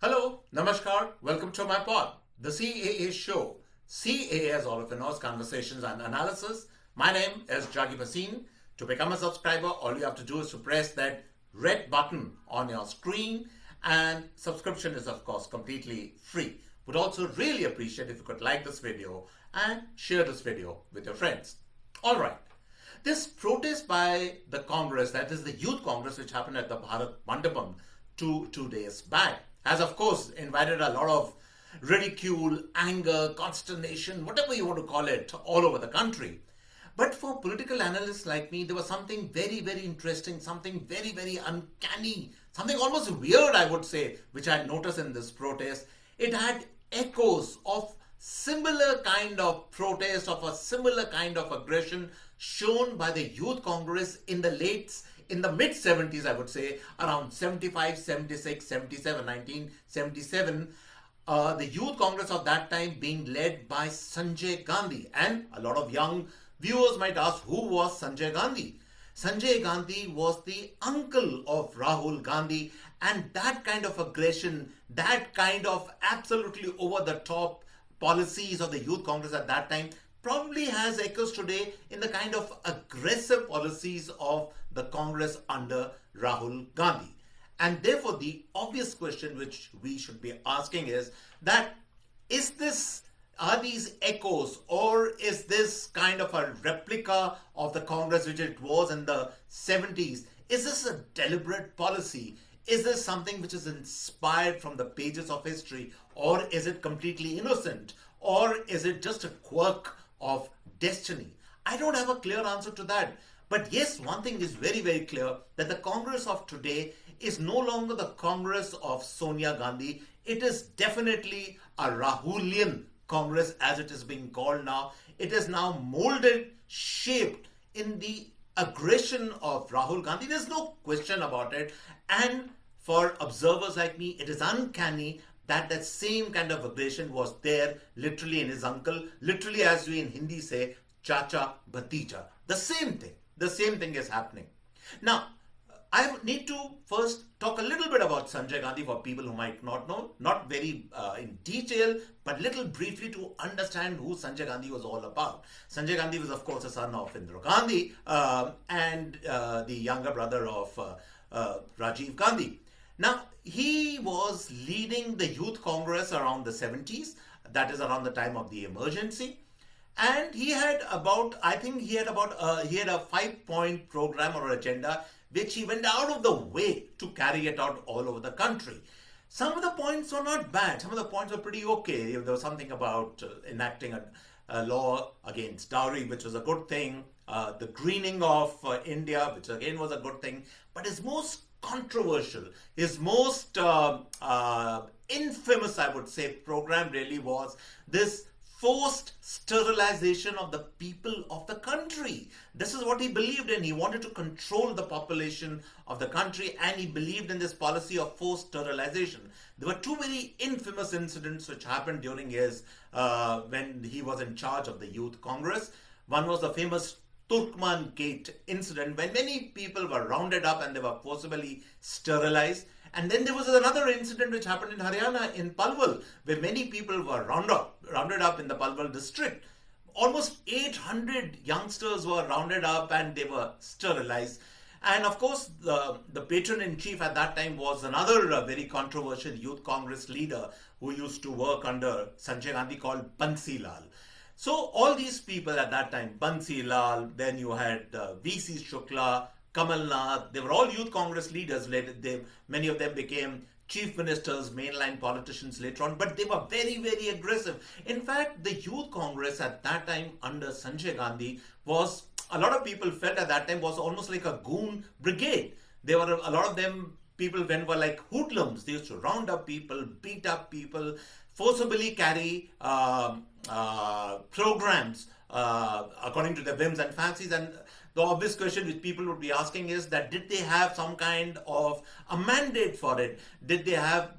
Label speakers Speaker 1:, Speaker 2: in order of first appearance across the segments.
Speaker 1: Hello, Namaskar, welcome to my pod, the CAA Show. CAA, as all of you know, is Conversations and Analysis. My name is Juggi Bhasin. To become a subscriber, all you have to do is to press that red button on your screen, and subscription is, of course, completely free. Would also really appreciate if you could like this video and share this video with your friends. All right. This protest by the Congress, that is the Youth Congress, which happened at the Bharat Mandapam two days back, has of course invited a lot of ridicule, anger, consternation, whatever you want to call it, all over the country. But for political analysts like me, there was something very, very interesting, something very, very uncanny, something almost weird, I would say, which I noticed in this protest. It had echoes of similar kind of protest, of a similar kind of aggression shown by the Youth Congress in the mid 70s, I would say, around 75, 76, 77, 1977. The Youth Congress of that time being led by Sanjay Gandhi. And a lot of young viewers might ask, who was Sanjay Gandhi? Sanjay Gandhi was the uncle of Rahul Gandhi, and that kind of aggression, that kind of absolutely over the top policies of the Youth Congress at that time probably has echoes today in the kind of aggressive policies of the Congress under Rahul Gandhi. And therefore, the obvious question which we should be asking is that are these echoes, or is this kind of a replica of the Congress which it was in the 70s? Is this a deliberate policy? Is this something which is inspired from the pages of history, or is it completely innocent, or is it just a quirk of destiny? I don't have a clear answer to that. But yes, one thing is very, very clear, that the Congress of today is no longer the Congress of Sonia Gandhi. It is definitely a Rahulian Congress, as it is being called now. It is now molded, shaped in the aggression of Rahul Gandhi. There's no question about it. And for observers like me, it is uncanny that same kind of aggression was there literally in his uncle, literally as we in Hindi say, chacha bhatija. The same thing is happening. Now, I need to first talk a little bit about Sanjay Gandhi for people who might not know, not very in detail, but little briefly to understand who Sanjay Gandhi was all about. Sanjay Gandhi was, of course, a son of Indira Gandhi and the younger brother of Rajiv Gandhi. Now, he was leading the Youth Congress around the 70s, that is around the time of the emergency. And he had a 5-point program or agenda, which he went out of the way to carry it out all over the country. Some of the points were not bad. Some of the points were pretty okay. There was something about enacting a law against dowry, which was a good thing. The greening of India, which again was a good thing. But his most controversial, his most infamous, I would say, program really was this forced sterilization of the people of the country. This is what he believed in. He wanted to control the population of the country, and he believed in this policy of forced sterilization. There were two very infamous incidents which happened during his when he was in charge of the Youth Congress. One was the famous Turkman Gate incident, when many people were rounded up and they were forcibly sterilized. And then there was another incident which happened in Haryana, in Palwal, where many people were rounded up in the Palwal district. Almost 800 youngsters were rounded up and they were sterilized. And of course, the patron-in-chief at that time was another very controversial Youth Congress leader who used to work under Sanjay Gandhi, called Bansi Lal. So all these people at that time, Bansi Lal, then you had V.C. Shukla, Kamal Nath, they were all Youth Congress leaders. Many of them became chief ministers, mainline politicians later on, but they were very, very aggressive. In fact, the Youth Congress at that time under Sanjay Gandhi was, a lot of people felt at that time, was almost like a goon brigade. There were a lot of them, people then were like hoodlums. They used to round up people, beat up people, forcibly carry programs according to their whims and fancies. And the obvious question which people would be asking is that, did they have some kind of a mandate for it?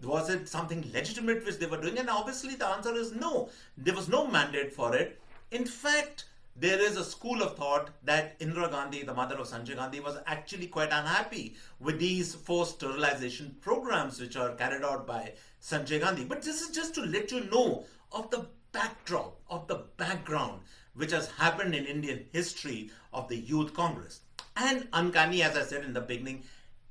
Speaker 1: Was it something legitimate which they were doing? And obviously the answer is no. There was no mandate for it. In fact, there is a school of thought that Indira Gandhi, the mother of Sanjay Gandhi, was actually quite unhappy with these forced sterilization programs which are carried out by Sanjay Gandhi. But this is just to let you know of the backdrop, of the background which has happened in Indian history of the Youth Congress. And uncanny, as I said in the beginning,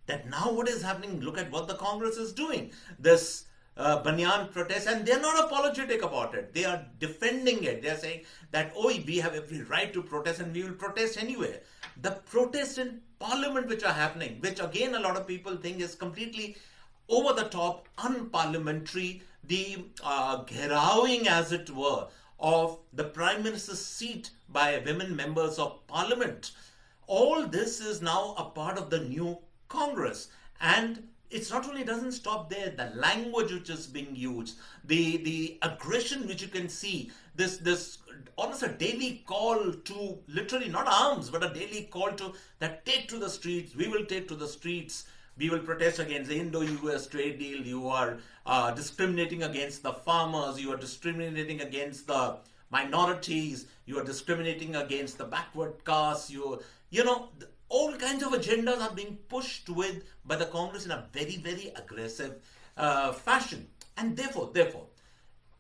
Speaker 1: that now what is happening, look at what the Congress is doing. This Banyan protest, and they're not apologetic about it. They are defending it. They're saying that, oh, we have every right to protest and we will protest anywhere. The protests in parliament which are happening, which again a lot of people think is completely over the top, unparliamentary, the gherowing as it were of the Prime Minister's seat by women members of parliament. All this is now a part of the new Congress, and it's not only doesn't stop there, the language which is being used, the aggression which you can see, this almost a daily call to literally not arms, but a daily call to that take to the streets, we will take to the streets, we will protest against the Indo-US trade deal, you are discriminating against the farmers, you are discriminating against the minorities, you are discriminating against the backward castes, all kinds of agendas are being pushed with by the Congress in a very, very aggressive fashion. And therefore,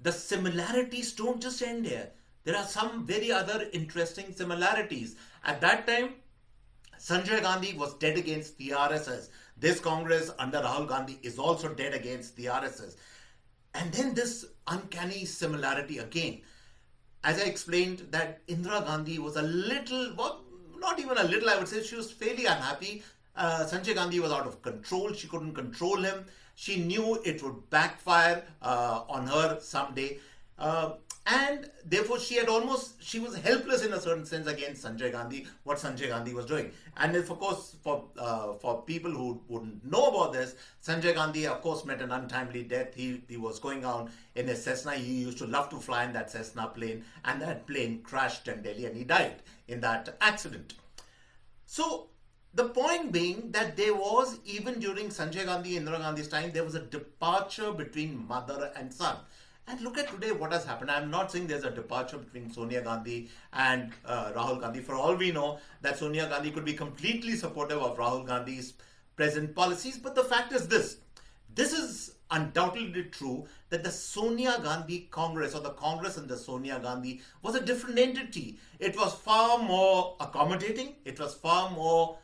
Speaker 1: the similarities don't just end here. There are some very other interesting similarities. At that time, Sanjay Gandhi was dead against the RSS. This Congress under Rahul Gandhi is also dead against the RSS. And then this uncanny similarity again. As I explained, that Indira Gandhi was a little, well, not even a little, I would say, she was fairly unhappy. Sanjay Gandhi was out of control. She couldn't control him. She knew it would backfire on her someday. And therefore, she was helpless in a certain sense against Sanjay Gandhi, what Sanjay Gandhi was doing. And if, of course, for people who wouldn't know about this, Sanjay Gandhi, of course, met an untimely death. He was going on in a Cessna. He used to love to fly in that Cessna plane, and that plane crashed in Delhi and he died in that accident. So the point being that there was, even during Sanjay Gandhi, Indira Gandhi's time, there was a departure between mother and son. And look at today what has happened. I'm not saying there's a departure between Sonia Gandhi and Rahul Gandhi. For all we know, that Sonia Gandhi could be completely supportive of Rahul Gandhi's present policies. But the fact is this is undoubtedly true, that the Sonia Gandhi Congress, or the Congress and the Sonia Gandhi, was a different entity. It was far more accommodating. It was far more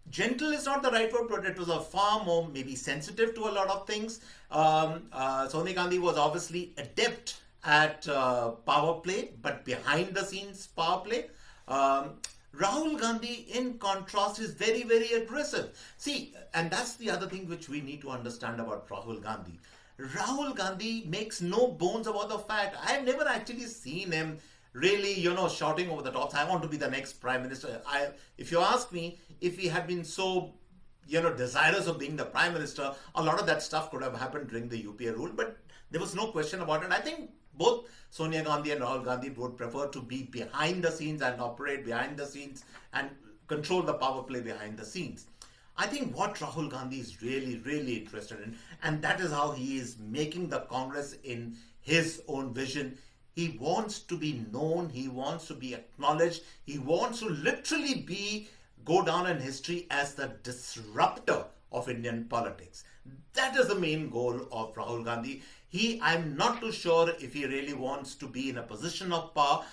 Speaker 1: gentle is not the right word, but it was a far more maybe sensitive to a lot of things. Sonia Gandhi was obviously adept at power play, but behind the scenes power play. Rahul Gandhi, in contrast, is very, very aggressive. See, and that's the other thing which we need to understand about Rahul Gandhi. Rahul Gandhi makes no bones about the fact, I've never actually seen him really, shouting over the tops, I want to be the next prime minister. If you ask me, if he had been so, desirous of being the prime minister, a lot of that stuff could have happened during the UPA rule, but there was no question about it. I think both Sonia Gandhi and Rahul Gandhi would prefer to be behind the scenes and operate behind the scenes and control the power play behind the scenes. I think what Rahul Gandhi is really, really interested in, and that is how he is making the Congress in his own vision. He wants to be known, he wants to be acknowledged, he wants to literally go down in history as the disruptor of Indian politics. That is the main goal of Rahul Gandhi. I'm not too sure if he really wants to be in a position of power.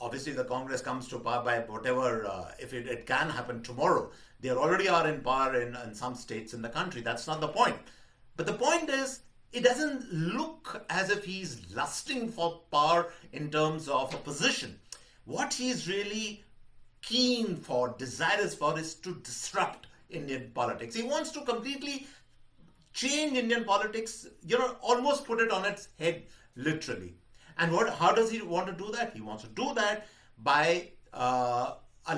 Speaker 1: Obviously, the Congress comes to power by whatever, if it can happen tomorrow. They already are in power in some states in the country. That's not the point. But the point is, it doesn't look as if he's lusting for power in terms of a position. What he's really keen for, desirous for, is to disrupt Indian politics. He wants to completely change Indian politics, almost put it on its head, literally. And how does he want to do that? He wants to do that by a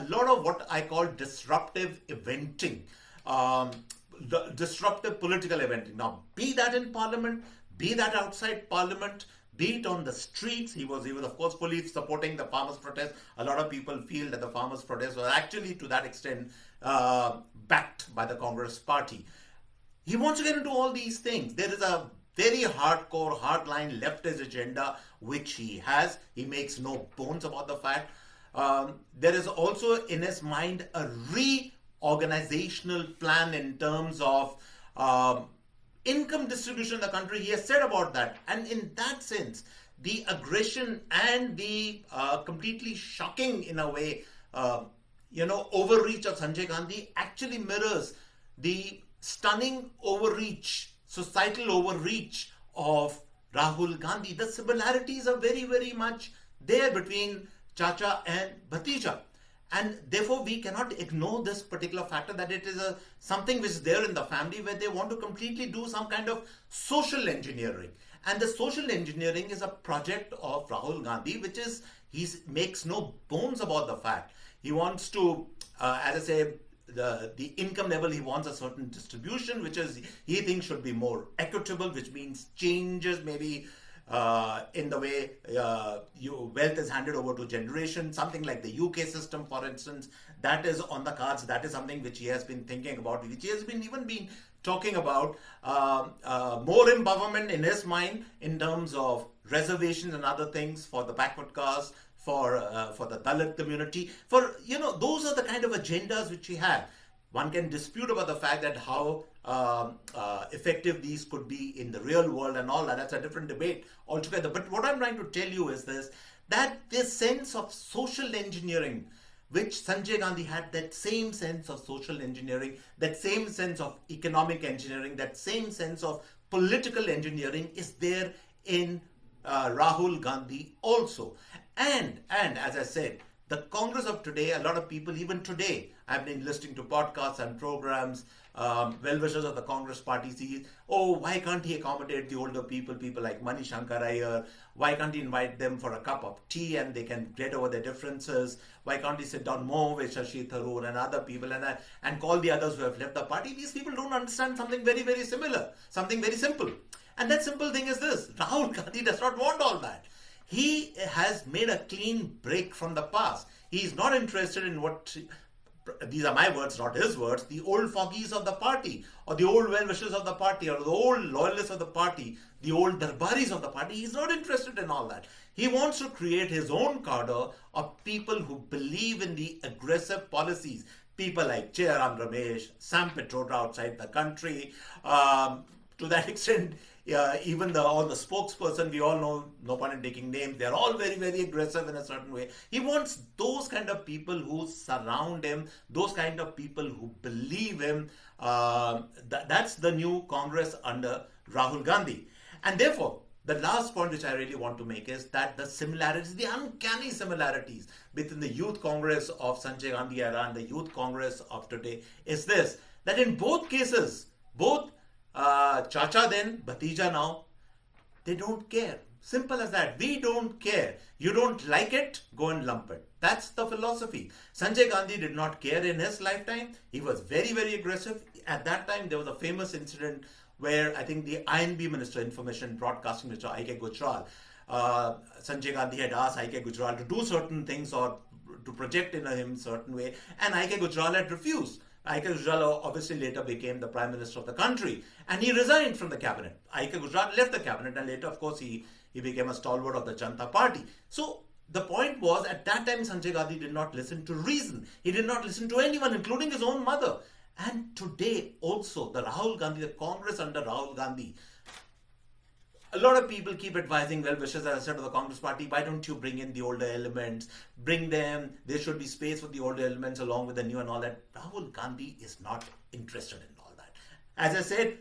Speaker 1: lot of what I call disruptive eventing. The disruptive political eventing. Now, be that in parliament, be that outside parliament, be it on the streets. He was of course fully supporting the farmers' protest. A lot of people feel that the farmers' protest was actually to that extent backed by the Congress party. He wants to get into all these things. There is a very hardcore, hardline leftist agenda, which he has. He makes no bones about the fact. There is also in his mind a reorganizational plan in terms of income distribution in the country. He has said about that. And in that sense, the aggression and the completely shocking, in a way, overreach of Sanjay Gandhi actually mirrors the stunning overreach, societal overreach of Rahul Gandhi. The similarities are very, very much there between Chacha and Bhatija. And therefore, we cannot ignore this particular factor, that it is something which is there in the family, where they want to completely do some kind of social engineering. And the social engineering is a project of Rahul Gandhi, which is, he makes no bones about the fact. He wants to, as I say, the income level, he wants a certain distribution, which is, he thinks should be more equitable, which means changes maybe in the way wealth is handed over to generation, something like the UK system, for instance. That is on the cards. That is something which he has been thinking about, which he has been talking about. More empowerment in his mind in terms of reservations and other things for the backward caste, for the Dalit community. Those are the kind of agendas which he had. One can dispute about the fact that how effective these could be in the real world and all that. That's a different debate altogether. But what I'm trying to tell you is this, that this sense of social engineering, which Sanjay Gandhi had, that same sense of social engineering, that same sense of economic engineering, that same sense of political engineering is there in Rahul Gandhi also. And as I said, the Congress of today, a lot of people, even today, I've been listening to podcasts and programs, well-wishers of the Congress party see, oh, why can't he accommodate the older people like Mani Shankar Iyer? Why can't he invite them for a cup of tea and they can get over their differences? Why can't he sit down more with Shashi Tharoor and other people and call the others who have left the party? These people don't understand something very, very similar, something very simple. And that simple thing is this: Rahul Gandhi does not want all that. He has made a clean break from the past. He is not interested in what, these are my words, not his words, the old foggies of the party, or the old well-wishers of the party, or the old loyalists of the party, the old darbaris of the party. He's not interested in all that. He wants to create his own cadre of people who believe in the aggressive policies. People like Jairam Ramesh, Sam Pitroda outside the country, to that extent, even all the spokesperson, we all know, no point in taking names, they're all very, very aggressive in a certain way. He wants those kind of people who surround him, those kind of people who believe him. That's the new Congress under Rahul Gandhi. And therefore, the last point which I really want to make is that the similarities, the uncanny similarities between the Youth Congress of Sanjay Gandhi era and the Youth Congress of today is this, that in both cases, both Chacha then, Bhatija now, they don't care. Simple as that. We don't care. You don't like it, go and lump it. That's the philosophy. Sanjay Gandhi did not care in his lifetime. He was very, very aggressive. At that time, there was a famous incident where I think the INB Minister, Information Broadcasting Minister, I.K. Gujral, Sanjay Gandhi had asked I.K. Gujral to do certain things or to project in him certain way, and I.K. Gujral had refused. I.K. Gujral obviously later became the Prime Minister of the country, and he resigned from the cabinet. I.K. Gujral left the cabinet, and later, of course, he became a stalwart of the Janata Party. So the point was, at that time, Sanjay Gandhi did not listen to reason. He did not listen to anyone, including his own mother. And today also, the Rahul Gandhi, the Congress under Rahul Gandhi, a lot of people keep advising well-wishers, as I said, of the Congress party, why don't you bring in the older elements, bring them, there should be space for the older elements along with the new and all that. Rahul Gandhi is not interested in all that. As I said,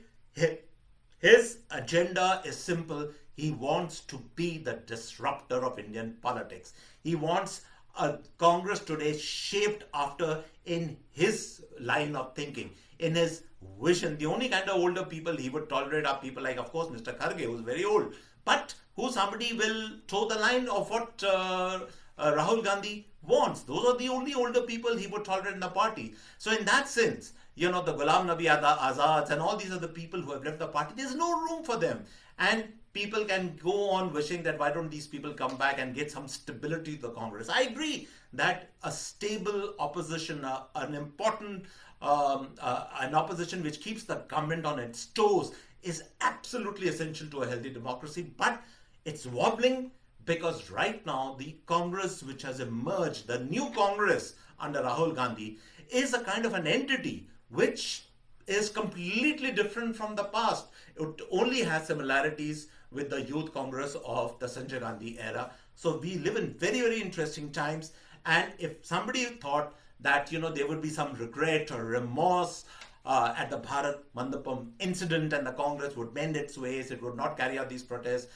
Speaker 1: his agenda is simple. He wants to be the disruptor of Indian politics. He wants a Congress today shaped after, in his line of thinking, in his vision. The only kind of older people he would tolerate are people like, of course, Mr. Kharge, who's very old, but who somebody will toe the line of what Rahul Gandhi wants. Those are the only older people he would tolerate in the party. So in that sense, the Ghulam Nabi Azads and all these other people who have left the party, there's no room for them. And people can go on wishing that why don't these people come back and get some stability to the Congress. I agree that a stable opposition, an important an opposition which keeps the government on its toes is absolutely essential to a healthy democracy. But it's wobbling because right now the Congress which has emerged, the new Congress under Rahul Gandhi, is a kind of an entity which is completely different from the past. It only has similarities with the youth Congress of the Sanjay Gandhi era. So we live in very, very interesting times. And if somebody thought that, there would be some regret or remorse at the Bharat Mandapam incident and the Congress would mend its ways, it would not carry out these protests.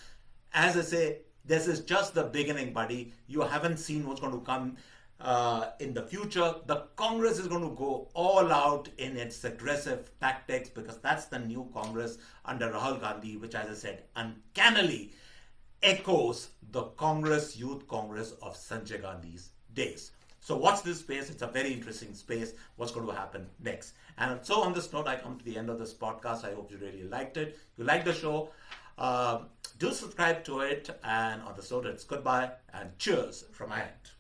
Speaker 1: As I say, this is just the beginning, buddy. You haven't seen what's going to come in the future. The Congress is going to go all out in its aggressive tactics because that's the new Congress under Rahul Gandhi, which, as I said, uncannily echoes the Youth Congress of Sanjay Gandhi's days. So watch this space. It's a very interesting space. What's going to happen next? And so on this note, I come to the end of this podcast. I hope you really liked it. You like the show. Do subscribe to it. And on this note, it's goodbye and cheers from my end.